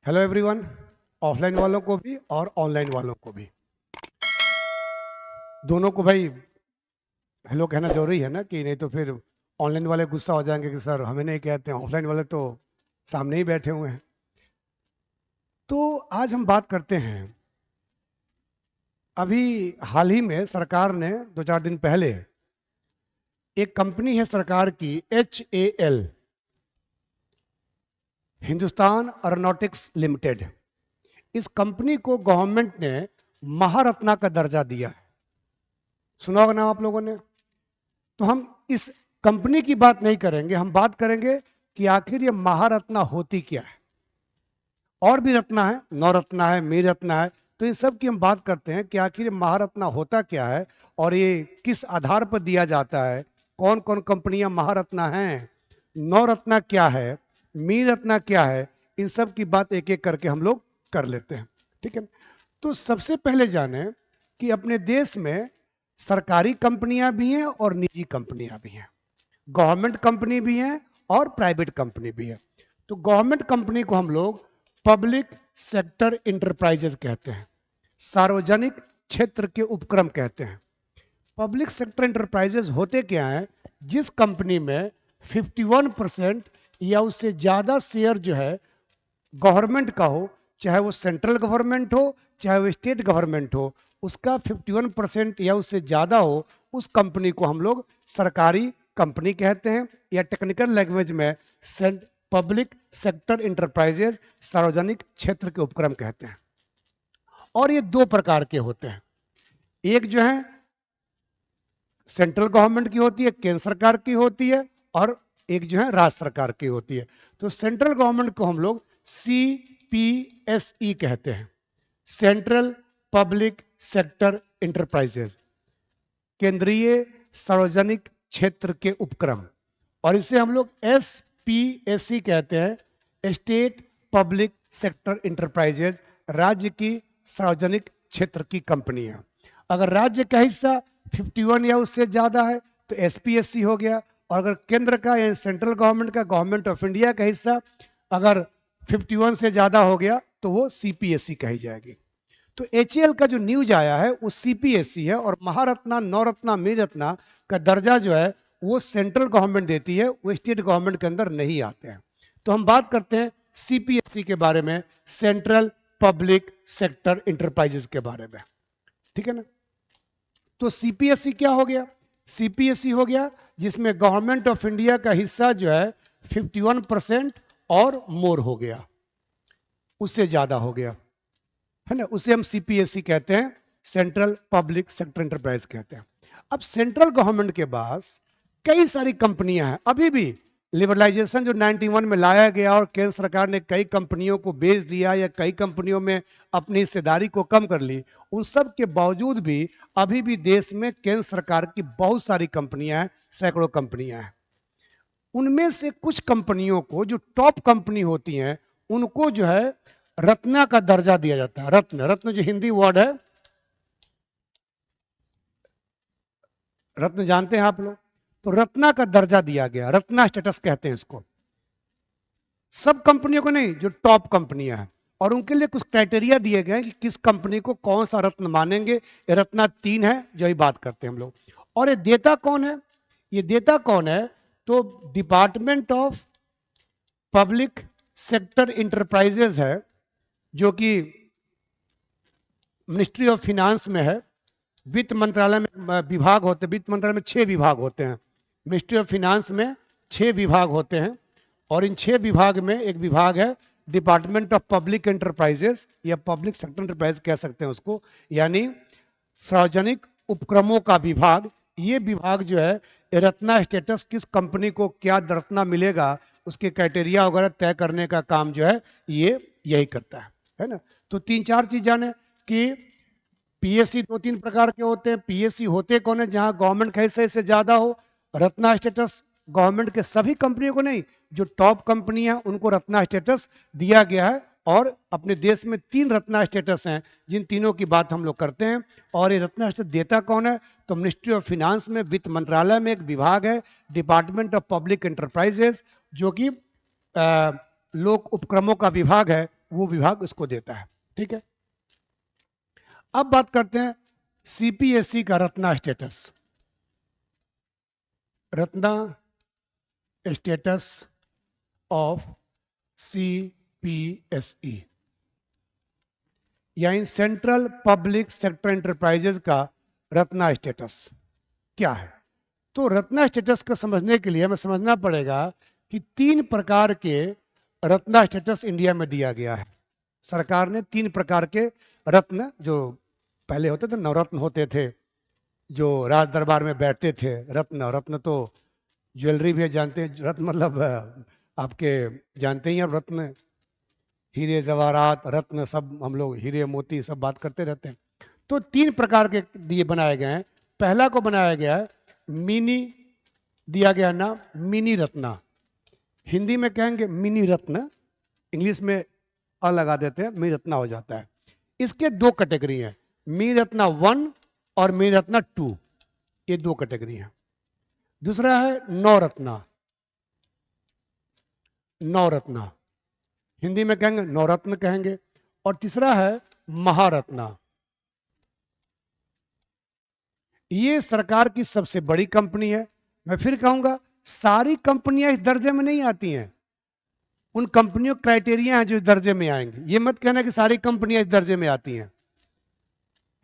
Hello everyone, offline वालों को भी और ऑनलाइन वालों को भी, दोनों को भाई हेलो कहना जरूरी है ना, कि नहीं तो फिर ऑनलाइन वाले गुस्सा हो जाएंगे कि सर हमें नहीं कहते हैं, ऑफलाइन वाले तो सामने ही बैठे हुए हैं। तो आज हम बात करते हैं, अभी हाल ही में सरकार ने 2-4 दिन पहले एक कंपनी है सरकार की, HAL, हिंदुस्तान एरोनॉटिक्स लिमिटेड, इस कंपनी को गवर्नमेंट ने महारत्ना का दर्जा दिया है। सुना होगा नाम आप लोगों ने। तो हम इस कंपनी की बात नहीं करेंगे, हम बात करेंगे कि आखिर ये महारत्ना होती क्या है। और भी रत्ना है, नवरत्ना है, मीर रत्ना है, तो इन सब की हम बात करते हैं कि आखिर ये महारत्ना होता क्या है और ये किस आधार पर दिया जाता है, कौन कौन कंपनियां महारत्ना हैं, नवरत्ना क्या है, मीर रत्ना क्या है। इन सब की बात एक एक करके हम लोग कर लेते हैं, ठीक है। तो सबसे पहले जाने कि अपने देश में सरकारी कंपनियां भी हैं और निजी कंपनियां भी हैं, गवर्नमेंट कंपनी भी है और प्राइवेट कंपनी भी है। तो गवर्नमेंट कंपनी को हम लोग पब्लिक सेक्टर इंटरप्राइजेज कहते हैं, सार्वजनिक क्षेत्र के उपक्रम कहते हैं। पब्लिक सेक्टर इंटरप्राइजेज होते क्या हैं? जिस कंपनी में 51% या उससे ज़्यादा शेयर जो है गवर्नमेंट का हो, चाहे वो सेंट्रल गवर्नमेंट हो चाहे वो स्टेट गवर्नमेंट हो, उसका 51% या उससे ज़्यादा हो, उस कंपनी को हम लोग सरकारी कंपनी कहते हैं, या टेक्निकल लैंग्वेज में पब्लिक सेक्टर इंटरप्राइजेज, सार्वजनिक क्षेत्र के उपक्रम कहते हैं। और ये दो प्रकार के होते हैं, एक जो है सेंट्रल गवर्नमेंट की होती है, केंद्र सरकार की होती है, और एक जो है राज्य सरकार की होती है। तो सेंट्रल गवर्नमेंट को हम लोग CPSE कहते हैं, सेंट्रल पब्लिक सेक्टर इंटरप्राइजेज, केंद्रीय सार्वजनिक क्षेत्र के उपक्रम। और इसे हम लोग SPSE कहते हैं, स्टेट पब्लिक सेक्टर इंटरप्राइजेज, राज्य की सार्वजनिक क्षेत्र की कंपनियां। अगर राज्य का हिस्सा 51 या उससे ज्यादा है तो SPSE हो गया, और अगर केंद्र का या सेंट्रल गवर्नमेंट का, गवर्नमेंट ऑफ इंडिया का हिस्सा अगर 51 से ज्यादा हो गया तो वो CPSE कही जाएगी। तो HAL का जो न्यूज आया है वो CPSE है, और महारत्ना, नवरत्ना, मीर रत्ना का दर्जा जो है वो सेंट्रल गवर्नमेंट देती है, वो स्टेट गवर्नमेंट के अंदर नहीं आते हैं। तो हम बात करते हैं CPSE के बारे में, सेंट्रल पब्लिक सेक्टर इंटरप्राइजेस के बारे में, ठीक है ना। तो CPSE क्या हो गया? CPSE हो गया जिसमें गवर्नमेंट ऑफ इंडिया का हिस्सा जो है 51% और मोर हो गया, उससे ज्यादा हो गया, है ना, उसे हम CPSE कहते हैं, सेंट्रल पब्लिक सेक्टर इंटरप्राइज कहते हैं। अब सेंट्रल गवर्नमेंट के पास कई सारी कंपनियां हैं, अभी भी लिबरलाइजेशन जो 91 में लाया गया और केंद्र सरकार ने कई कंपनियों को बेच दिया या कई कंपनियों में अपनी हिस्सेदारी को कम कर ली, उन सब के बावजूद भी अभी भी देश में केंद्र सरकार की बहुत सारी कंपनियां हैं, सैकड़ों कंपनियां हैं। उनमें से कुछ कंपनियों को, जो टॉप कंपनी होती हैं, उनको जो है रत्ना का दर्जा दिया जाता है। रत्न, रत्न जो हिंदी वर्ड है, रत्न जानते हैं आप लोग, तो रत्ना का दर्जा दिया गया, रत्ना स्टेटस कहते हैं इसको। सब कंपनियों को नहीं, जो टॉप कंपनियां हैं, और उनके लिए कुछ क्राइटेरिया दिए गए कि किस कंपनी को कौन सा रत्न मानेंगे। ये रत्ना 3 है जो ही बात करते हैं हम लोग। और ये देता कौन है? ये देता कौन है? तो department of public sector enterprises है, जो कि मिनिस्ट्री ऑफ फिनांस में है। वित्त मंत्रालय में विभाग होते हैं, वित्त मंत्रालय में 6 विभाग होते हैं, मिनिस्ट्री ऑफ फिनांस में 6 विभाग होते हैं, और इन 6 विभाग में एक विभाग है डिपार्टमेंट ऑफ पब्लिक एंटरप्राइजेस, या पब्लिक सेक्टर एंटरप्राइज कह सकते हैं उसको, यानी सार्वजनिक उपक्रमों का विभाग। ये विभाग जो है रत्ना स्टेटस, किस कंपनी को क्या रत्ना मिलेगा, उसके क्राइटेरिया वगैरह तय करने का काम जो है ये यही करता है ना। तो 3-4 चीज जाने कि PSE 2-3 प्रकार के होते हैं। PSE होते कौन है? जहां गवर्नमेंट का हिस्सा से ज्यादा हो। रत्ना स्टेटस गवर्नमेंट के सभी कंपनियों को नहीं, जो टॉप कंपनी है उनको रत्ना स्टेटस दिया गया है, और अपने देश में 3 रत्ना स्टेटस हैं, जिन तीनों की बात हम लोग करते हैं। और ये रत्ना स्टेटस देता कौन है? तो मिनिस्ट्री ऑफ फिनांस में, वित्त मंत्रालय में एक विभाग है डिपार्टमेंट ऑफ पब्लिक एंटरप्राइजेस, जो कि लोक उपक्रमों का विभाग है, वो विभाग उसको देता है। ठीक है, अब बात करते हैं सीपीएसई का Ratna status. Ratna status of CPSE यानी सेंट्रल पब्लिक सेक्टर एंटरप्राइजेज का रत्ना स्टेटस क्या है। तो रत्ना स्टेटस को समझने के लिए हमें समझना पड़ेगा कि 3 प्रकार के रत्ना स्टेटस इंडिया में दिया गया है। सरकार ने 3 प्रकार के रत्न, जो पहले होते थे नवरत्न होते थे, जो राज दरबार में बैठते थे, रत्न। रत्न तो ज्वेलरी भी जानते हैं, रत्न मतलब आपके जानते ही हैं रत्न, हीरे जवाहरात, रत्न, सब हम लोग हीरे मोती सब बात करते रहते हैं। तो 3 प्रकार के दिए बनाए गए हैं। पहला को बनाया गया है मिनी, दिया गया नाम मिनी रत्ना, हिंदी में कहेंगे मिनी रत्न, इंग्लिश में अ लगा देते हैं, मिनी रत्ना हो जाता है। इसके 2 कैटेगरी हैं, मिनी रत्ना 1 और मिनी रत्ना 2, ये 2 कैटेगरी हैं। दूसरा है नवरत्ना, नवरत्ना हिंदी में कहेंगे नवरत्न कहेंगे। और तीसरा है महारत्ना। ये सरकार की सबसे बड़ी कंपनी है। मैं फिर कहूंगा, सारी कंपनियां इस दर्जे में नहीं आती हैं, उन कंपनियों क्राइटेरिया हैं जो इस दर्जे में आएंगी। ये मत कहना कि सारी कंपनियां इस दर्जे में आती हैं,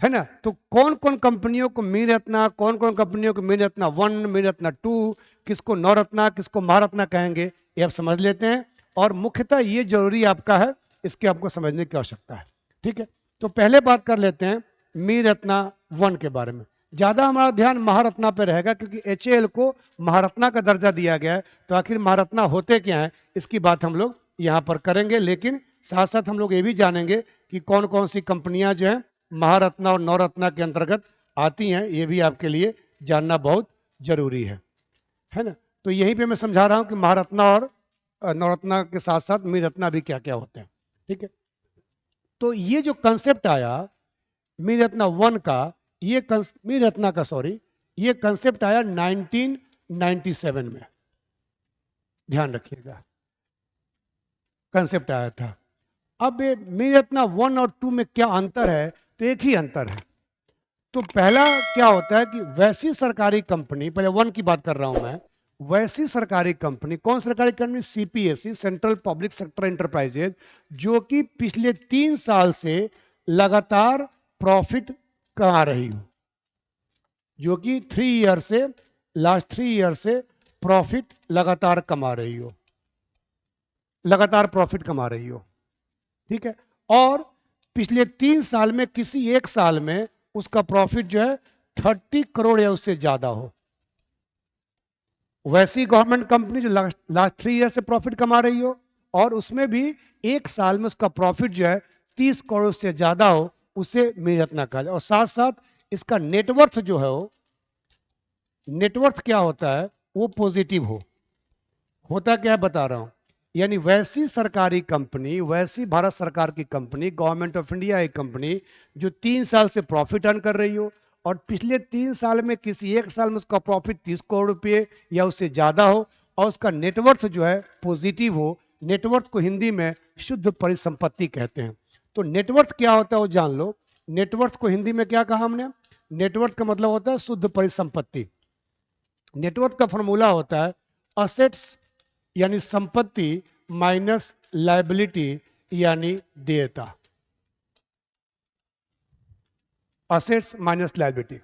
है ना। तो कौन कौन कंपनियों को मिनी रत्ना, कौन कौन कंपनियों को मिनी रत्ना 1, मिनी रत्ना 2, किसको नवरत्ना, किसको महारत्ना कहेंगे, ये आप समझ लेते हैं। और मुख्यतः ये जरूरी आपका है, इसके आपको समझने की आवश्यकता है। ठीक है, तो पहले बात कर लेते हैं मिनी रत्ना 1 के बारे में। ज्यादा हमारा ध्यान महारत्ना पे रहेगा क्योंकि HAL को महारत्ना का दर्जा दिया गया है। तो आखिर महारत्ना होते क्या हैं, इसकी बात हम लोग यहाँ पर करेंगे, लेकिन साथ साथ हम लोग ये भी जानेंगे कि कौन कौन सी कंपनियां जो हैं महारत्ना और नवरत्ना के अंतर्गत आती हैं, ये भी आपके लिए जानना बहुत जरूरी है ना। तो यहीं पे मैं समझा रहा हूं कि महारत्ना और नवरत्ना के साथ साथ मिनी रत्ना भी क्या क्या होते हैं। ठीक है, तो ये जो कंसेप्ट आया मिनी रत्ना 1 का, ये मिनी रत्ना का सॉरी, ये कंसेप्ट आया 1997 में, ध्यान रखिएगा, कंसेप्ट आया था। अब मिनी रत्ना 1 और 2 में क्या अंतर है, तो एक ही अंतर है। तो पहला क्या होता है कि वैसी सरकारी कंपनी, पहले 1 की बात कर रहा हूं मैं, वैसी सरकारी कंपनी, कौन सरकारी company, CPSE central public sector enterprises, जो कि पिछले 3 साल से लगातार प्रॉफिट कमा रही हो, जो कि 3 ईयर से, लास्ट 3 ईयर से प्रॉफिट लगातार कमा रही हो, लगातार प्रॉफिट कमा रही हो। ठीक है, और पिछले 3 साल में किसी एक साल में उसका प्रॉफिट जो है 30 करोड़ या उससे ज्यादा हो। वैसी गवर्नमेंट कंपनी जो लास्ट 3 ईयर से प्रॉफिट कमा रही हो, और उसमें भी एक साल में उसका प्रॉफिट जो है 30 करोड़ से ज्यादा हो, उसे मिनी रत्ना कहा जाए। और साथ साथ इसका नेटवर्थ जो है, वो नेटवर्थ क्या होता है, वो पॉजिटिव हो। होता क्या है बता रहा हूं, यानी वैसी सरकारी कंपनी, वैसी भारत सरकार की कंपनी, गवर्नमेंट ऑफ इंडिया एक कंपनी जो 3 साल से प्रॉफिट अर्न कर रही हो, और पिछले 3 साल में किसी एक साल में उसका प्रॉफिट 30 करोड़ रुपये या उससे ज्यादा हो, और उसका नेटवर्थ जो है पॉजिटिव हो। नेटवर्थ को हिंदी में शुद्ध परिसंपत्ति कहते हैं। तो नेटवर्थ क्या होता है वो जान लो। नेटवर्थ को हिंदी में क्या कहा हमने, नेटवर्थ का मतलब होता है शुद्ध परिसंपत्ति। नेटवर्थ का फॉर्मूला होता है असेट्स यानी संपत्ति माइनस लायबिलिटी यानी देयता, असेट्स माइनस लायबिलिटी,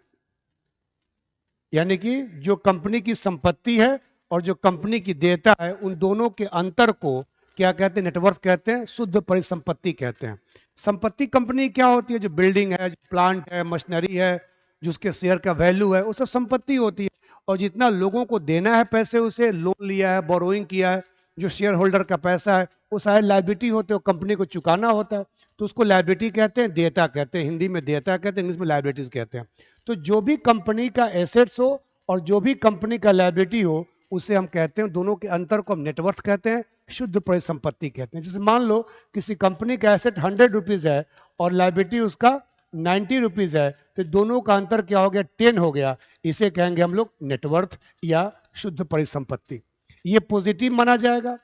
यानी कि जो कंपनी की संपत्ति है और जो कंपनी की देयता है, उन दोनों के अंतर को क्या कहते हैं, नेटवर्थ कहते हैं, शुद्ध परिसंपत्ति कहते हैं। संपत्ति कंपनी क्या होती है, जो बिल्डिंग है, जो प्लांट है, मशीनरी है, जो उसके शेयर का वैल्यू है, वो सब संपत्ति होती है। और जितना लोगों को देना है पैसे, उसे लोन लिया है, बोरोइंग किया है, जो शेयर होल्डर का पैसा है, वो सारे लायबिलिटी होते हैं, कंपनी को चुकाना होता है, तो उसको लायबिलिटी कहते हैं, देयता कहते हैं। हिंदी में देयता कहते हैं, इंग्लिश में लायबिलिटीज कहते हैं। तो जो भी कंपनी का एसेट्स हो और जो भी कंपनी का लायबिलिटी हो, उसे हम कहते हैं, दोनों के अंतर को हम नेटवर्थ कहते हैं, शुद्ध परिसंपत्ति कहते हैं। जैसे मान लो किसी कंपनी का एसेट 100 रुपीज है और लायबिलिटी उसका 90 रुपीज है, तो दोनों का अंतर क्या हो गया, 10 हो गया। इसे कहेंगे हम लोग नेटवर्थ या शुद्ध परिसंपत्ति। ये पॉजिटिव माना जाएगा।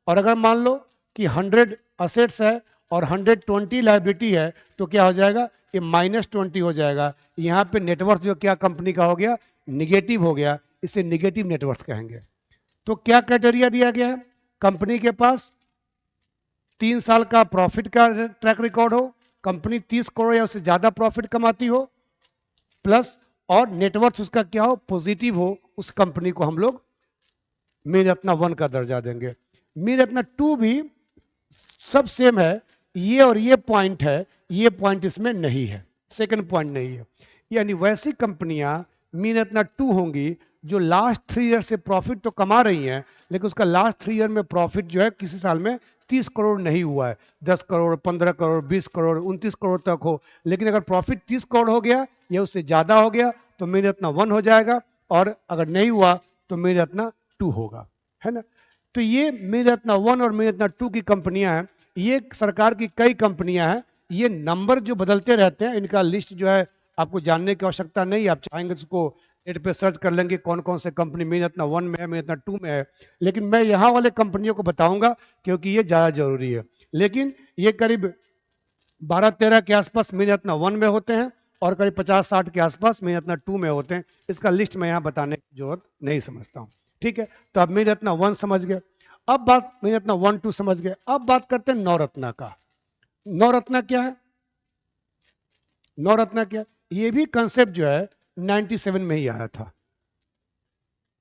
और अगर मान लो कि 100 असेट्स है और 120 लायबिलिटी है, तो क्या हो जाएगा, ये -20 हो जाएगा। यहाँ पे नेटवर्थ जो क्या कंपनी का हो गया, निगेटिव हो गया, इसे निगेटिव नेटवर्थ कहेंगे। तो क्या क्राइटेरिया दिया गया है, कंपनी के पास 3 साल का प्रॉफिट का ट्रैक रिकॉर्ड हो, कंपनी 30 करोड़ या उससे ज्यादा प्रॉफिट कमाती हो, प्लस और नेटवर्थ उसका क्या हो, पॉजिटिव हो, उस कंपनी को हम लोग मीरत्ना 1 का दर्जा देंगे। मीरत्ना 2 भी सब सेम है, ये और ये पॉइंट है, ये पॉइंट इसमें नहीं है, सेकंड पॉइंट नहीं है। यानी वैसी कंपनियां मीरत्ना 2 होंगी जो लास्ट 3 ईयर से प्रॉफिट तो कमा रही हैं, लेकिन उसका लास्ट 3 ईयर में प्रॉफिट जो है किसी साल में 30 करोड़ नहीं हुआ है, 10 करोड़, 15 करोड़, 20 करोड़, 29 करोड़ तक हो। लेकिन अगर प्रॉफिट 30 करोड़ हो गया या उससे ज्यादा हो गया तो मीरत्ना 1 हो जाएगा, और अगर नहीं हुआ तो मीरत्ना 2 होगा, है ना। तो ये मीरत्ना 1 और मीरत्ना 2 की कंपनियां हैं, ये सरकार की कई कंपनियां हैं। ये नंबर जो बदलते रहते हैं, इनका लिस्ट जो है आपको जानने की आवश्यकता नहीं, आप चाहेंगे तो उसको नेट पे सर्च कर लेंगे कौन कौन से कंपनी मीरत्ना 1 में है, मीरत्ना 2 में है। लेकिन मैं यहाँ वाले कंपनियों को बताऊंगा क्योंकि ये ज़्यादा जरूरी है। लेकिन ये करीब 12-13 के आसपास मीरत्ना 1 में होते हैं और करीब 50-60 के आसपास मीरत्ना 2 में होते हैं। इसका लिस्ट मैं यहाँ बताने की जरूरत नहीं समझता हूँ, ठीक है। तो अब मीरत्ना 1 समझ गए, अब बात मीरत्ना 1, 2 समझ गए। अब बात करते हैं नवरत्ना का। नवरत्ना क्या है, नवरत्ना क्या है? ये भी कंसेप्ट जो है 97 में ही आया था,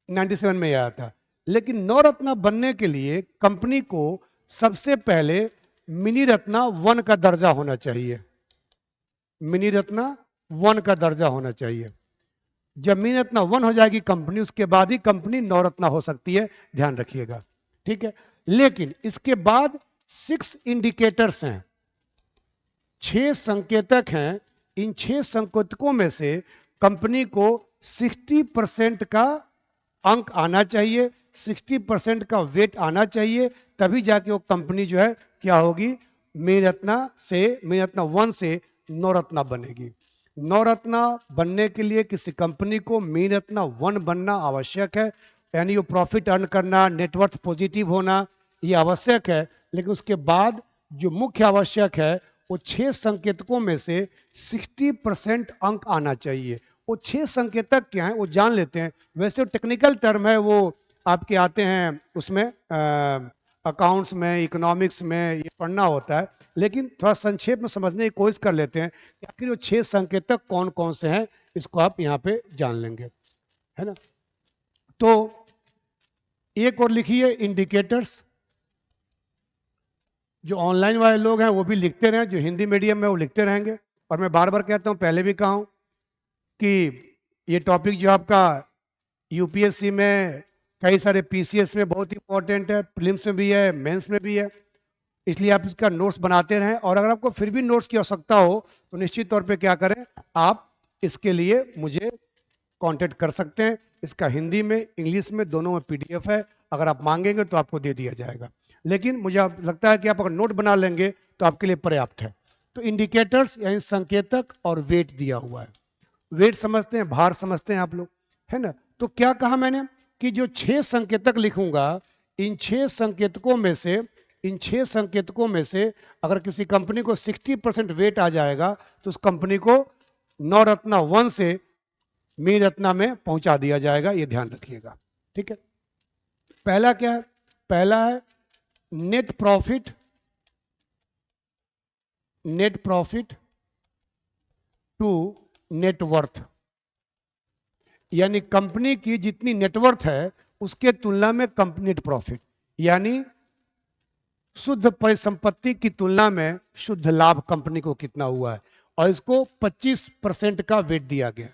97 में ही आया था। लेकिन नवरत्ना बनने के लिए कंपनी को सबसे पहले मिनी रत्ना 1 का दर्जा होना चाहिए, मिनी रत्ना 1 का दर्जा होना चाहिए। जब मिनी रत्ना 1 हो जाएगी कंपनी, उसके बाद ही कंपनी नवरत्ना हो सकती है, ध्यान रखिएगा, ठीक है। लेकिन इसके बाद 6 इंडिकेटर्स हैं, 6 संकेतक हैं। इन 6 संकेतकों में से कंपनी को 60% का अंक आना चाहिए, 60% का वेट आना चाहिए, तभी जाके वो कंपनी जो है क्या होगी, मीरत्ना 1 से नवरत्ना बनेगी। नवरत्ना बनने के लिए किसी कंपनी को मीरत्ना 1 बनना आवश्यक है, यानी वो प्रॉफिट अर्न करना, नेटवर्थ पॉजिटिव होना, ये आवश्यक है। लेकिन उसके बाद जो मुख्य आवश्यक है वो 6 संकेतकों में से 60% अंक आना चाहिए। वो 6 संकेतक क्या हैं वो जान लेते हैं। वैसे टेक्निकल टर्म है, वो आपके आते हैं उसमें अकाउंट्स में, इकोनॉमिक्स में ये पढ़ना होता है, लेकिन थोड़ा संक्षेप में समझने की कोशिश कर लेते हैं कि आखिर वो 6 संकेतक कौन कौन से हैं, इसको आप यहाँ पे जान लेंगे, है ना। तो एक और लिखिए इंडिकेटर्स, जो ऑनलाइन वाले लोग हैं वो भी लिखते रहें, जो हिंदी मीडियम में वो लिखते रहेंगे। और मैं बार बार कहता हूँ, पहले भी कहा हूँ कि ये टॉपिक जो आपका यूपीएससी में, कई सारे पीसीएस में बहुत इंपॉर्टेंट है, प्रीलिम्स में भी है, मेंस में भी है, इसलिए आप इसका नोट्स बनाते रहें। और अगर आपको फिर भी नोट्स की आवश्यकता हो तो निश्चित तौर पे क्या करें, आप इसके लिए मुझे कांटेक्ट कर सकते हैं। इसका हिंदी में, इंग्लिश में, दोनों में पीडीएफ है, अगर आप मांगेंगे तो आपको दे दिया जाएगा। लेकिन मुझे लगता है कि आप अगर नोट बना लेंगे तो आपके लिए पर्याप्त है। तो इंडिकेटर्स यानी संकेतक और वेट दिया हुआ है। वेट समझते हैं, भार समझते हैं आप लोग, है ना। तो क्या कहा मैंने कि जो 6 संकेतक लिखूंगा, इन 6 संकेतकों में से, इन 6 संकेतकों में से अगर किसी कंपनी को 60% वेट आ जाएगा तो उस कंपनी को नवरत्ना 1 से मीन रत्ना में पहुंचा दिया जाएगा, ये ध्यान रखिएगा, ठीक है। पहला क्या है, पहला है net profit, net profit to net worth, यानी कंपनी की जितनी नेटवर्थ है उसके तुलना में कंपनी नेट प्रॉफिट, यानी शुद्ध परिसंपत्ति की तुलना में शुद्ध लाभ कंपनी को कितना हुआ है, और इसको 25% का वेट दिया गया,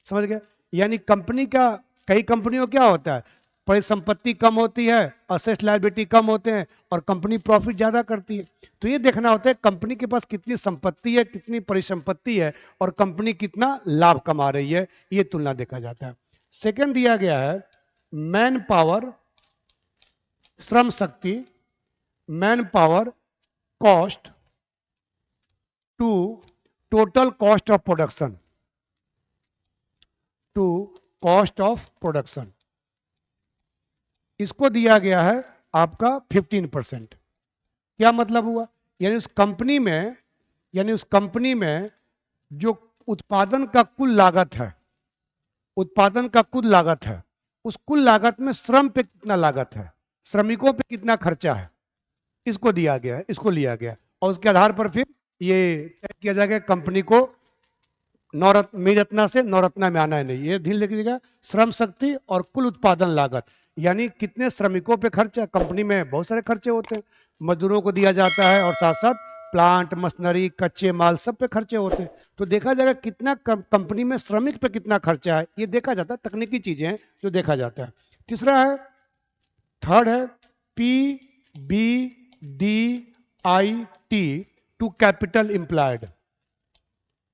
समझ गए। यानी कंपनी का, कई कंपनियों क्या होता है, परिसंपत्ति कम होती है, असेट लायबिलिटी कम होते हैं, और कंपनी प्रॉफिट ज्यादा करती है। तो ये देखना होता है कंपनी के पास कितनी संपत्ति है, कितनी परिसंपत्ति है, और कंपनी कितना लाभ कमा रही है, ये तुलना देखा जाता है। सेकंड दिया गया है मैन पावर, श्रम शक्ति, manpower cost to total cost of production, to cost of production, इसको दिया गया है आपका 15%। क्या मतलब हुआ यानी उस कंपनी में जो उत्पादन का कुल लागत है, उत्पादन का कुल लागत है, उस कुल लागत में श्रम पे कितना लागत है, श्रमिकों पे कितना खर्चा है, इसको दिया गया है, इसको लिया गया और उसके आधार पर फिर ये तय किया जाएगा कंपनी को मिरत्ना से नवरत्ना में आना है नहीं। ये ध्यान रखिएगा, श्रम शक्ति और कुल उत्पादन लागत, यानी कितने श्रमिकों पे खर्चा। कंपनी में बहुत सारे खर्चे होते हैं, मजदूरों को दिया जाता है और साथ साथ प्लांट, मशीनरी, कच्चे माल सब पे खर्चे होते हैं। तो देखा जाएगा कितना कंपनी में श्रमिक पे कितना खर्चा है, ये देखा जाता है। तकनीकी चीजें हैं जो देखा जाता है। तीसरा है, थर्ड है PBDIT, to capital employed.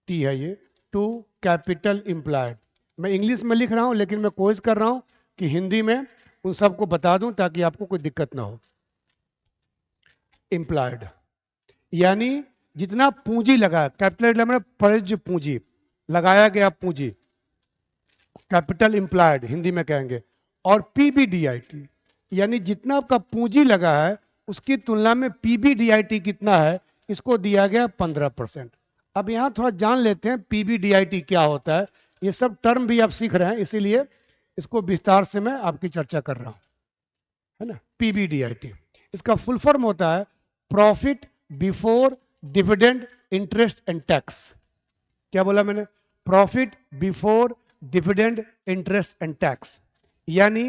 T है ये, टू कैपिटल एम्प्लॉयड। मैं इंग्लिश में लिख रहा हूं लेकिन मैं कोशिश कर रहा हूं कि हिंदी में उन सबको बता दूं ताकि आपको कोई दिक्कत ना हो। एम्प्लॉयड यानी जितना पूंजी लगा, कैपिटल मतलब प्रयुज्य पूंजी, लगाया गया पूंजी, कैपिटल एम्प्लॉयड हिंदी में कहेंगे। और PBDIT यानी जितना आपका पूंजी लगा है उसकी तुलना में PBDIT कितना है, इसको दिया गया 15%। अब यहां थोड़ा जान लेते हैं PBDIT क्या होता है। ये सब टर्म भी आप सीख रहे हैं, इसीलिए इसको विस्तार से मैं आपकी चर्चा कर रहा हूं, है ना। PBDIT इसका फुल फॉर्म होता है profit before dividend interest and tax. क्या बोला मैंने? Profit before dividend interest and tax, यानी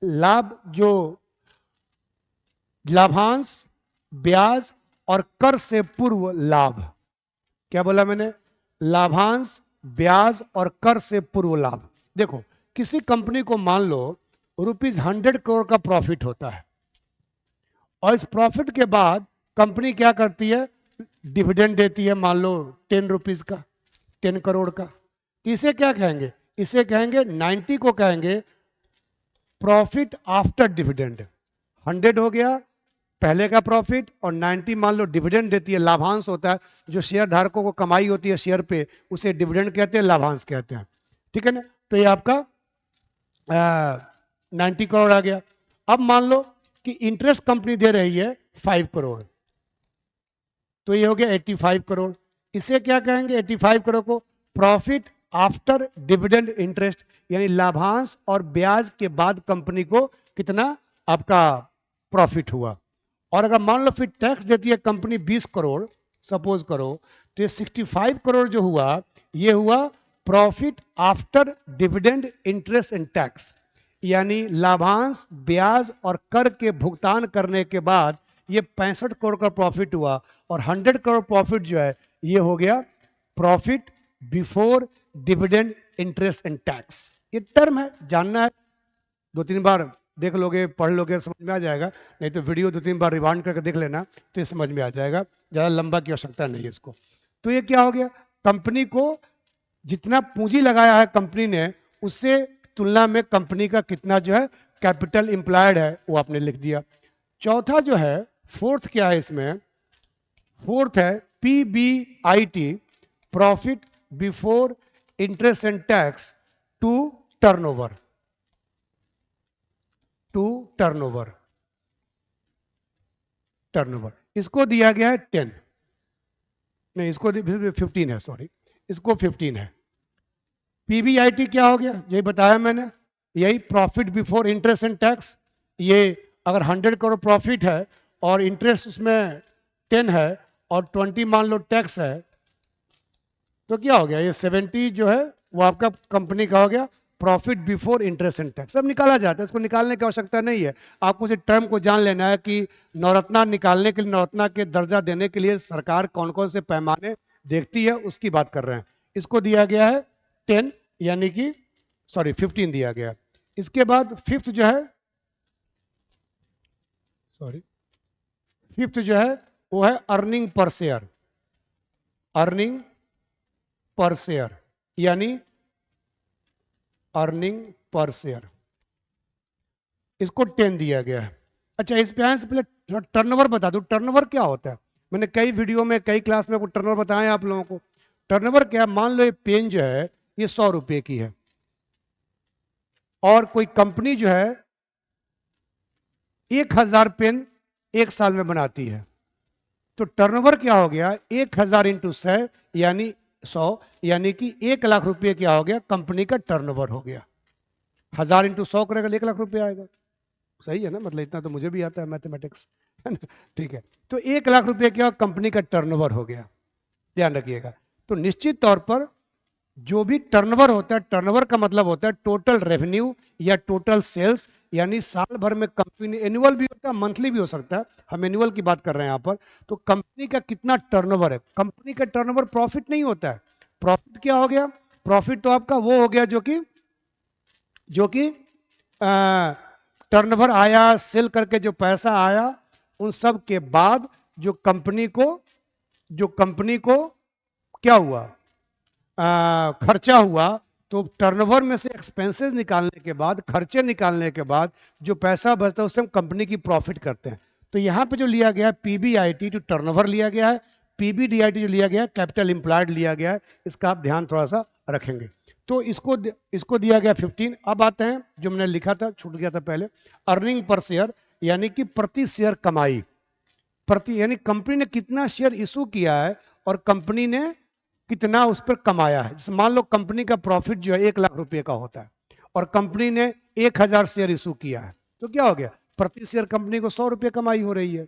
लाभ, जो लाभांश, ब्याज और कर से पूर्व लाभ। क्या बोला मैंने? लाभांश, ब्याज और कर से पूर्व लाभ। देखो, किसी कंपनी को मान लो ₹100 करोड़ का प्रॉफिट होता है और इस प्रॉफिट के बाद कंपनी क्या करती है, डिविडेंड देती है, मान लो 10 रुपीज का, 10 करोड़ का। इसे क्या कहेंगे? इसे कहेंगे 90 को कहेंगे प्रॉफिट आफ्टर डिविडेंड। 100 हो गया पहले का प्रॉफिट और 90 मान लो डिविडेंड देती है, लाभांश होता है, जो शेयर धारकों को कमाई होती है शेयर पे, उसे डिविडेंड कहते हैं, लाभांश कहते हैं। ठीक है ना। तो ये आपका 90 करोड़ आ गया। अब मान लो कि इंटरेस्ट कंपनी दे रही है 5 करोड़, तो ये हो गया 85 करोड़। इसे क्या कहेंगे? 85 करोड़ को प्रॉफिट आफ्टर डिविडेंड इंटरेस्ट, यानी लाभांश और ब्याज के बाद कंपनी को कितना आपका प्रॉफिट हुआ। और अगर मान लो फिर टैक्स देती है कंपनी 20 करोड़ सपोज करो, तो ये 65 करोड़ जो हुआ, ये हुआ profit after dividend interest and tax, यानी लाभांश, ब्याज और कर के भुगतान करने के बाद ये 65 करोड़ का प्रॉफिट हुआ। और 100 करोड़ प्रॉफिट जो है ये हो गया profit before dividend interest and tax. ये टर्म है, जानना है, 2-3 बार देख लोगे, पढ़ लोगे, समझ में आ जाएगा। नहीं तो वीडियो 2-3 बार रिवाइंड करके देख लेना, तो ये समझ में आ जाएगा। ज़्यादा लंबा की आवश्यकता नहीं है इसको। तो ये क्या हो गया, कंपनी को जितना पूंजी लगाया है कंपनी ने, उससे तुलना में कंपनी का कितना जो है कैपिटल एम्प्लॉयड है, वो आपने लिख दिया। चौथा जो है, फोर्थ क्या है इसमें? फोर्थ है PBIT, profit before interest and tax to turnover, to turnover, turnover. इसको दिया गया है 10, नहीं इसको 15 है, सॉरी, इसको 15 है। PBIT क्या हो गया, यही बताया मैंने, यही profit before interest and tax. ये अगर 100 करोड़ प्रॉफिट है और इंटरेस्ट उसमें 10 है और 20 मान लो टैक्स है, तो क्या हो गया, ये 70 जो है वो आपका कंपनी का हो गया profit before interest and tax. सब निकाला जाता है, इसको निकालने की आवश्यकता नहीं है। आपको इस टर्म को जान लेना है कि नवरत्ना निकालने के लिए, नवरत्ना के दर्जा देने के लिए सरकार कौन कौन से पैमाने देखती है, उसकी बात कर रहे हैं। इसको दिया गया है 10, यानी कि सॉरी 15 दिया गया। इसके बाद फिफ्थ जो है, सॉरी फिफ्थ जो है वो है earning per share, earning per share, यानी अर्निंग पर शेयर, इसको 10 दिया गया है। अच्छा, इस पे आने से पहले टर्नओवर बता दूं, टर्नओवर क्या होता है। मैंने कई वीडियो में, कई क्लास में टर्नओवर बताया आप लोगों को। टर्नओवर क्या है, मान लो ये पेन जो है ये 100 रुपए की है और कोई कंपनी जो है 1000 पेन एक साल में बनाती है, तो टर्नओवर क्या हो गया, 1000 इंटू 100 यानी 100, यानी कि 1 लाख रुपए क्या हो गया, कंपनी का टर्नओवर हो गया। 1000 इंटू 100 करेगा 1 लाख रुपए आएगा। सही है ना, मतलब इतना तो मुझे भी आता है मैथमेटिक्स, है ना। ठीक है, तो 1 लाख रुपए क्या कंपनी का टर्नओवर हो गया, ध्यान रखिएगा। तो निश्चित तौर पर जो भी टर्नओवर होता है, टर्नओवर का मतलब होता है टोटल रेवेन्यू या टोटल सेल्स, यानी साल भर में कंपनी, एनुअल भी होता है मंथली भी हो सकता है, हम एनुअल की बात कर रहे हैं यहाँ पर। तो कंपनी का कितना टर्नओवर है, कंपनी का टर्नओवर प्रॉफिट नहीं होता है। प्रॉफिट क्या हो गया, प्रॉफिट तो आपका वो हो गया जो कि टर्नओवर आया, सेल करके जो पैसा आया, उन सब के बाद जो कंपनी को क्या हुआ, खर्चा हुआ। तो टर्नओवर में से एक्सपेंसेस निकालने के बाद, खर्चे निकालने के बाद जो पैसा बचता है उससे हम कंपनी की प्रॉफिट करते हैं। तो यहां पे जो लिया गया है पीबीआईटी टू टर्नओवर लिया गया है, पीबीडीआईटी जो लिया गया है कैपिटल एम्प्लॉयड लिया गया है। इसका आप ध्यान थोड़ा सा रखेंगे। तो इसको दिया गया 15। अब आते हैं जो मैंने लिखा था, छूट गया था पहले, अर्निंग पर शेयर, यानी कि प्रति शेयर कमाई, प्रति यानी कंपनी ने कितना शेयर इशू किया है और कंपनी ने कितना उस पर कमाया है। जैसे मान लो कंपनी का प्रॉफिट जो है 1 लाख रुपए का होता है और कंपनी ने 1000 शेयर इशू किया है, तो क्या हो गया, प्रति शेयर कंपनी को 100 रुपये कमाई हो रही है।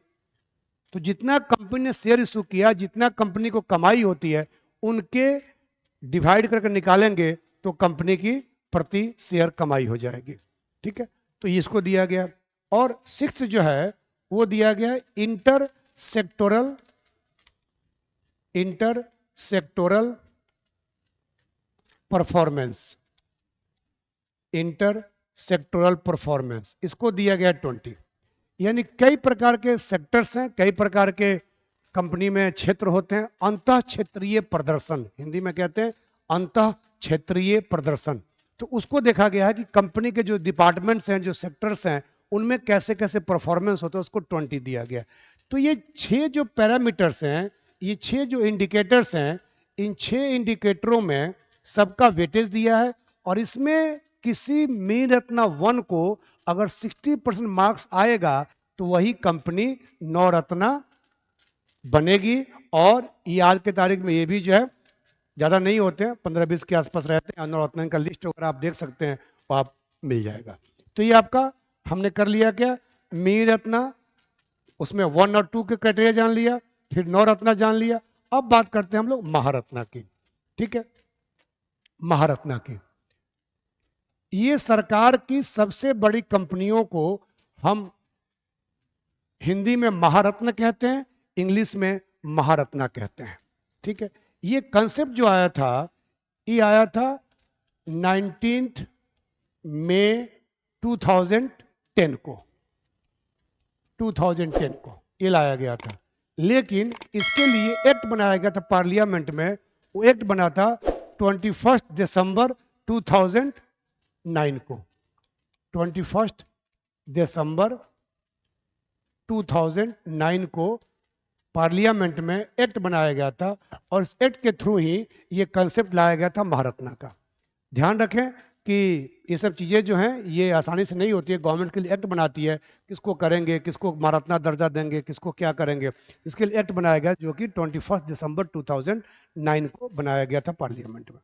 तो जितना कंपनी ने शेयर इशू किया, जितना कंपनी को कमाई होती है, उनके डिवाइड करके निकालेंगे तो कंपनी की प्रति शेयर कमाई हो जाएगी। ठीक है, तो इसको दिया गया। और 6 जो है वो दिया गया inter sectoral performance, inter sectoral performance, इसको दिया गया 20। यानी कई प्रकार के सेक्टर्स हैं, कई प्रकार के कंपनी में क्षेत्र होते हैं। अंतः क्षेत्रीय प्रदर्शन, हिंदी में कहते हैं अंतः क्षेत्रीय प्रदर्शन। तो उसको देखा गया है कि कंपनी के जो डिपार्टमेंट्स हैं, जो सेक्टर्स हैं, उनमें कैसे कैसे परफॉर्मेंस होता है, उसको 20 दिया गया। तो ये 6 जो पैरामीटर्स हैं, ये 6 जो इंडिकेटर्स हैं, इन 6 इंडिकेटरों में सबका वेटेज दिया है। और इसमें किसी मीन रत्ना 1 को अगर 60% मार्क्स आएगा तो वही कंपनी नवरत्ना बनेगी। और ये आज के तारीख में ये भी जो है ज़्यादा नहीं होते हैं, 15-20 के आसपास रहते हैं। नवरत्न का लिस्ट अगर आप देख सकते हैं वो आप मिल जाएगा। तो ये आपका हमने कर लिया क्या, मीन रत्ना, उसमें 1 और 2 के क्राइटेरिया जान लिया, फिर नवरत्ना जान लिया। अब बात करते हैं हम लोग महारत्ना की। ठीक है, महारत्ना की, ये सरकार की सबसे बड़ी कंपनियों को हम हिंदी में महारत्न कहते हैं, इंग्लिश में महारत्ना कहते हैं। ठीक है, ये कंसेप्ट जो आया था, ये आया था 19 मई 2010 को, 2010 को ये लाया गया था। लेकिन इसके लिए एक्ट बनाया गया था पार्लियामेंट में। वो एक्ट बना था 21 दिसंबर 2009 को, 21 दिसंबर 2009 को पार्लियामेंट में एक्ट बनाया गया था। और इस एक्ट के थ्रू ही ये कंसेप्ट लाया गया था महारत्ना का। ध्यान रखें कि ये सब चीज़ें जो हैं ये आसानी से नहीं होती है। गवर्नमेंट के लिए एक्ट बनाती है, किसको करेंगे, किसको महारत्ना दर्जा देंगे, किसको क्या करेंगे, इसके लिए एक्ट बनाया गया जो कि 21 दिसंबर 2009 को बनाया गया था पार्लियामेंट में।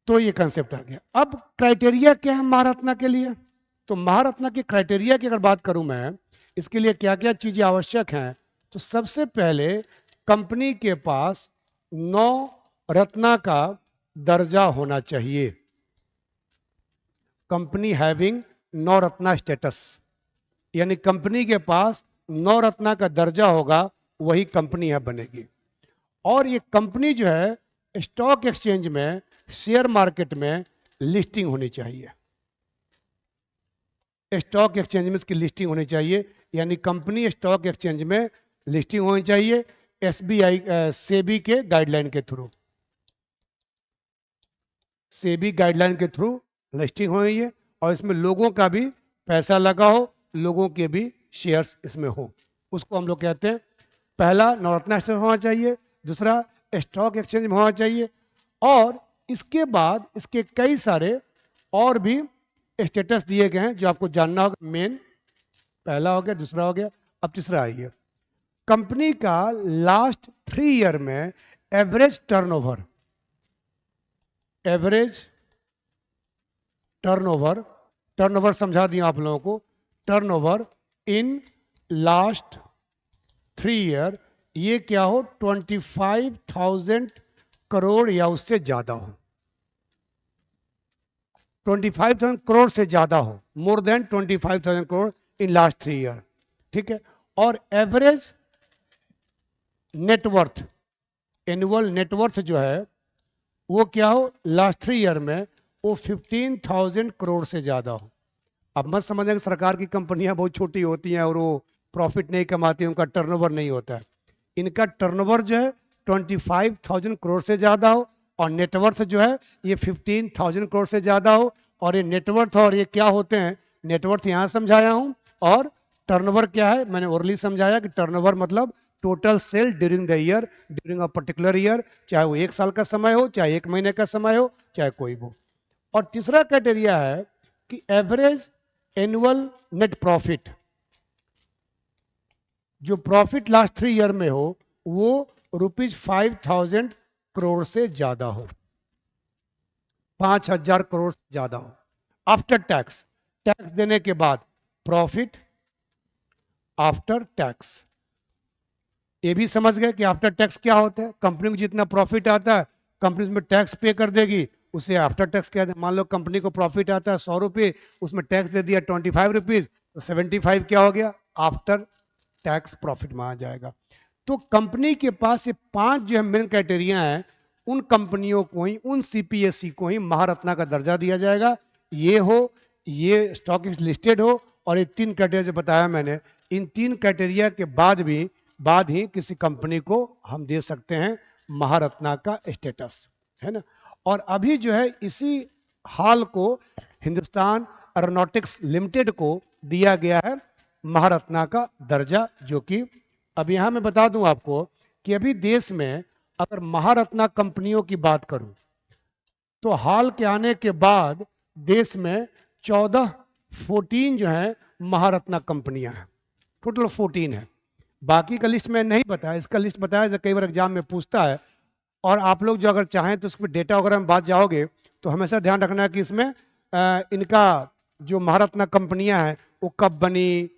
तो ये कंसेप्ट आ गया। अब क्राइटेरिया क्या है महारत्ना के लिए, तो महारत्ना के क्राइटेरिया की अगर बात करूं मैं, इसके लिए क्या क्या चीज़ें आवश्यक हैं, तो सबसे पहले कंपनी के पास 9 रत्ना का दर्जा होना चाहिए। कंपनी हैविंग 9 रत्ना स्टेटस, यानी कंपनी के पास 9 रत्ना का दर्जा होगा, वही कंपनी है बनेगी। और ये कंपनी जो है स्टॉक एक्सचेंज में, शेयर मार्केट में लिस्टिंग होनी चाहिए। स्टॉक एक्सचेंज में इसकी लिस्टिंग होनी चाहिए, यानी कंपनी स्टॉक एक्सचेंज में लिस्टिंग होनी चाहिए एसबीआई सेबी के गाइडलाइन के थ्रू, सेबी गाइडलाइन के थ्रू लिस्टिंग होनी है। और इसमें लोगों का भी पैसा लगा हो, लोगों के भी शेयर्स इसमें हो, उसको हम लोग कहते हैं। पहला नवरत्ना स्टेटस होना चाहिए, दूसरा स्टॉक एक्सचेंज में होना चाहिए। और इसके बाद इसके कई सारे और भी स्टेटस दिए गए हैं जो आपको जानना होगा। मेन पहला हो गया, दूसरा हो गया, अब तीसरा आई है। कंपनी का लास्ट 3 ईयर में average turnover, average turnover, turnover समझा दिया आप लोगों को, टर्नओवर इन लास्ट 3 ईयर ये क्या हो, 25,000 करोड़ या उससे ज्यादा हो, 25,000 करोड़ से ज्यादा हो, more than 25,000 crore in last 3 year, ठीक है। और एवरेज नेटवर्थ, एनुअल नेटवर्थ जो है वो क्या हो, लास्ट 3 ईयर में वो 15,000 करोड़ से ज्यादा हो। अब मत समझना कि सरकार की कंपनियां बहुत छोटी होती हैं और वो प्रॉफिट नहीं कमाती, उनका टर्नओवर नहीं होता है। इनका टर्नओवर जो है 25,000 करोड़ से ज्यादा हो और नेटवर्थ जो है ये 15,000 करोड़ से ज्यादा हो। और ये नेटवर्थ और ये क्या होते हैं, नेटवर्थ यहाँ समझाया हूँ और टर्नओवर क्या है मैंने ओरली समझाया कि टर्नओवर मतलब total sale during the year, during a particular year, चाहे वो 1 साल का समय हो, चाहे 1 महीने का समय हो, चाहे कोई हो। और तीसरा क्राइटेरिया है कि एवरेज एनुअल नेट प्रॉफिट, जो प्रॉफिट लास्ट 3 ईयर में हो वो ₹5,000 करोड़ से ज्यादा हो, 5,000 करोड़ से ज्यादा हो आफ्टर टैक्स, टैक्स देने के बाद प्रॉफिट आफ्टर टैक्स। ये भी समझ गए कि आफ्टर टैक्स क्या होता है, कंपनी को जितना प्रॉफिट आता है कंपनी उसमें टैक्स पे कर देगी, उसे आफ्टर टैक्स कहते हैं। मान लो कंपनी को प्रॉफिट आता है 100 रुपये, उसमें टैक्स दे दिया 25 रुपीज, तो 75 क्या हो गया, आफ्टर टैक्स प्रॉफिट माना जाएगा। तो कंपनी के पास ये 5 जो है मेन क्राइटेरिया है, उन कंपनियों को ही, उन सीपीएसई को ही महारत्ना का दर्जा दिया जाएगा। ये हो, ये स्टॉक लिस्टेड हो और ये 3 क्राइटेरिया जो बताया मैंने, इन 3 क्राइटेरिया के बाद ही किसी कंपनी को हम दे सकते हैं महारत्ना का स्टेटस, है ना। और अभी जो है इसी हाल को हिंदुस्तान एरोनॉटिक्स लिमिटेड को दिया गया है महारत्ना का दर्जा, जो कि अब यहां मैं बता दूं आपको कि अभी देश में अगर महारत्ना कंपनियों की बात करूं तो हाल के आने के बाद देश में 14 जो है महारत्ना कंपनियां हैं, टोटल 14 है। बाकी का लिस्ट में नहीं बताया, इसका लिस्ट बताया जो कई बार एग्जाम में पूछता है। और आप लोग जो अगर चाहें तो उसमें डेटा वगैरह में बात जाओगे तो हमेशा ध्यान रखना है कि इसमें इनका जो महारत्ना कंपनियां हैं वो कब बनी,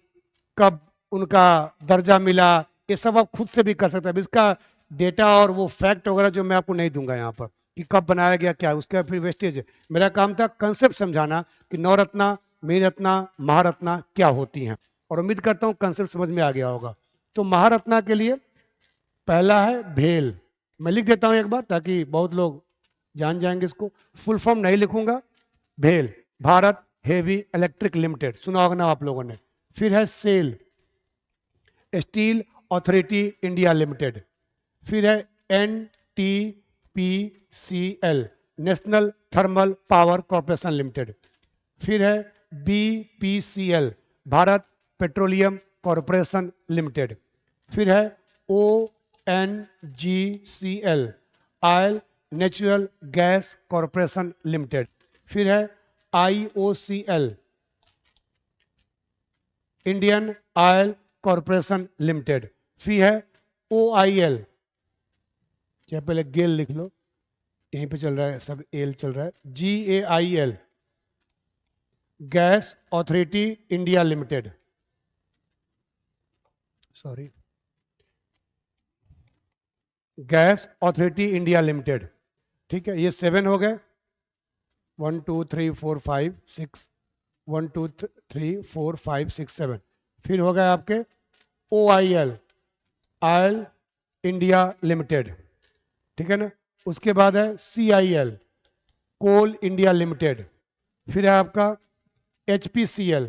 कब उनका दर्जा मिला, ये सब आप खुद से भी कर सकते हैं। अब इसका डेटा और वो फैक्ट वगैरह जो मैं आपको नहीं दूंगा यहाँ पर कि कब बनाया गया क्या, उसका फिर वेस्टेज है। मेरा काम था कंसेप्ट समझाना कि नवरत्ना, मणिरत्ना, महारत्ना क्या होती हैं, और उम्मीद करता हूँ कंसेप्ट समझ में आ गया होगा। तो महारत्ना के लिए पहला है भेल, मैं लिख देता हूं एक बार ताकि बहुत लोग जान जाएंगे इसको, फुल फॉर्म नहीं लिखूंगा। भेल, भारत हेवी इलेक्ट्रिक लिमिटेड, सुना होगा ना आप लोगों ने। फिर है SAIL, Steel Authority India Limited. फिर है NTPCL, National Thermal Power Corporation Limited. फिर है BPCL, Bharat Petroleum Corporation Limited. फिर है ONGCL, Oil Natural Gas Corporation Limited. फिर है IOCL, Indian Oil Corporation Limited. फिर है OIL, चाहे पहले गेल लिख लो, यहीं पे चल रहा है सब एल चल रहा है, GAIL, gas authority India limited, sorry gas authority India limited. ठीक है, ये 7 हो गए, 1 2 3 4 5 6, 1 2 3 4 5 6 7। फिर हो गए आपके OIL, ऑयल इंडिया लिमिटेड, ठीक है ना। उसके बाद है CIL, कोल इंडिया लिमिटेड। फिर है आपका HPCL,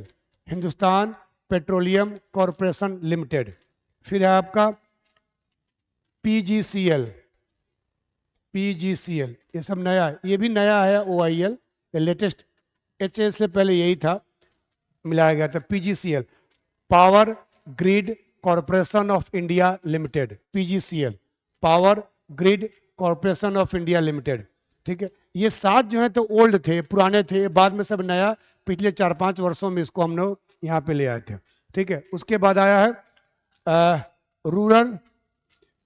Hindustan petroleum Corporation Limited. फिर है आपका PGCL, ये सब नया है, ये भी नया है। OIL लेटेस्ट, HS से पहले यही था, मिलाया गया था। PGCL, power grid corporation of India limited, PGCL, power grid corporation of India limited. ठीक है, ये 7 जो है तो ओल्ड थे, पुराने थे, बाद में सब नया, पिछले 4-5 वर्षों में इसको हम लोग यहाँ पे ले आए थे। ठीक है, उसके बाद आया है rural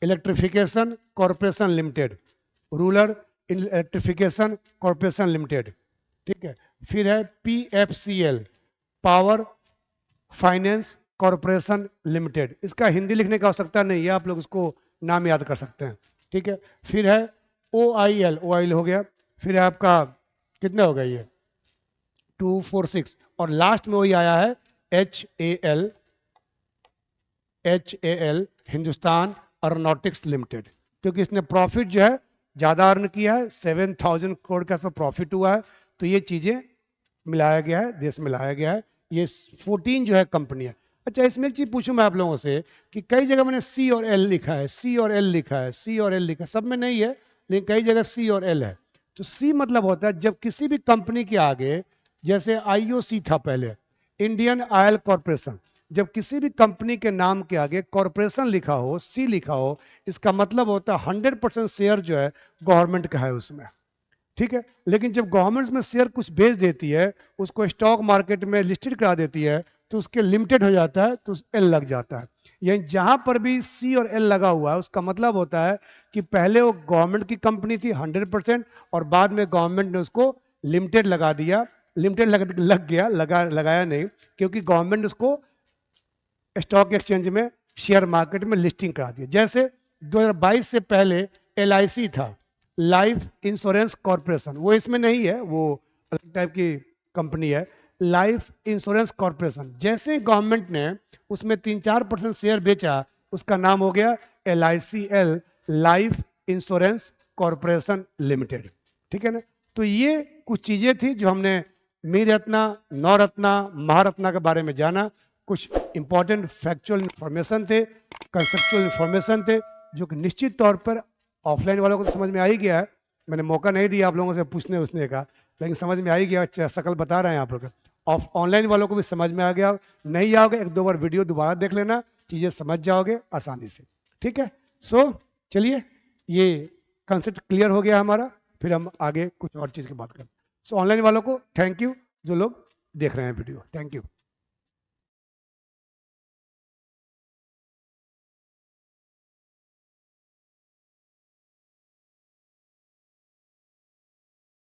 electrification corporation limited, rural electrification corporation limited, ठीक है। फिर है PFCL, power finance corporation limited. इसका हिंदी लिखने की आवश्यकता नहीं है, आप लोग उसको नाम याद कर सकते हैं, ठीक है। फिर है OIL, OIL हो गया। फिर है आपका कितना हो गया ये 246, और लास्ट में वही आया है HAL हिंदुस्तान एरोनॉटिक्स लिमिटेड, क्योंकि इसने प्रॉफिट जो है ज़्यादा अर्न किया है, 7,000 करोड़ का सब प्रॉफिट हुआ है, तो ये चीज़ें मिलाया गया है, देश में लाया गया है। ये 14 जो है कंपनी है। अच्छा, इसमें एक चीज़ पूछूं मैं आप लोगों से कि कई जगह मैंने C और L लिखा है, C और L लिखा है, C और L लिखा है, सब में नहीं है लेकिन कई जगह C और L है। तो C मतलब होता है जब किसी भी कंपनी के आगे, जैसे IOC था पहले, इंडियन ऑयल कॉरपोरेशन, जब किसी भी कंपनी के नाम के आगे कॉरपोरेशन लिखा हो, C लिखा हो, इसका मतलब होता है 100% शेयर जो है गवर्नमेंट का है उसमें, ठीक है। लेकिन जब गवर्नमेंट में शेयर कुछ बेच देती है, उसको स्टॉक मार्केट में लिस्टेड करा देती है, तो उसके लिमिटेड हो जाता है, तो L लग जाता है। यानी जहां पर भी C और L लगा हुआ है उसका मतलब होता है कि पहले वो गवर्नमेंट की कंपनी थी 100%, और बाद में गवर्नमेंट ने उसको लिमिटेड लगा दिया। लिमिटेड लग गया, लगाया नहीं, क्योंकि गवर्नमेंट उसको स्टॉक एक्सचेंज में, शेयर मार्केट में लिस्टिंग करा दिया। जैसे 2022 से पहले LIC था, लाइफ इंश्योरेंस कॉरपोरेशन, वो इसमें नहीं है, वो अलग टाइप की कंपनी है, लाइफ इंश्योरेंस कॉरपोरेशन। जैसे गवर्नमेंट ने उसमें 3-4% शेयर बेचा, उसका नाम हो गया LICL, life insurance corporation limited, ठीक है ना। तो ये कुछ चीजें थी जो हमने मीरत्ना, नवरत्ना, महारत्ना के बारे में जाना। कुछ इंपॉर्टेंट फैक्चुअल इंफॉर्मेशन थे, कंसेप्चुअल इंफॉर्मेशन थे, जो कि निश्चित तौर पर ऑफलाइन वालों को तो समझ में आ ही गया है। मैंने मौका नहीं दिया आप लोगों से पूछने उसने का, लेकिन समझ में आ ही गया, शकल बता रहे हैं आप लोग। ऑनलाइन वालों को भी समझ में आ गया, नहीं आओगे 1-2 बार वीडियो दोबारा देख लेना, चीज़ें समझ जाओगे आसानी से, ठीक है। सो चलिए, ये कंसेप्ट क्लियर हो गया हमारा, फिर हम आगे कुछ और चीज़ की बात करें। सो ऑनलाइन वालों को थैंक यू, जो लोग देख रहे हैं वीडियो, थैंक यू।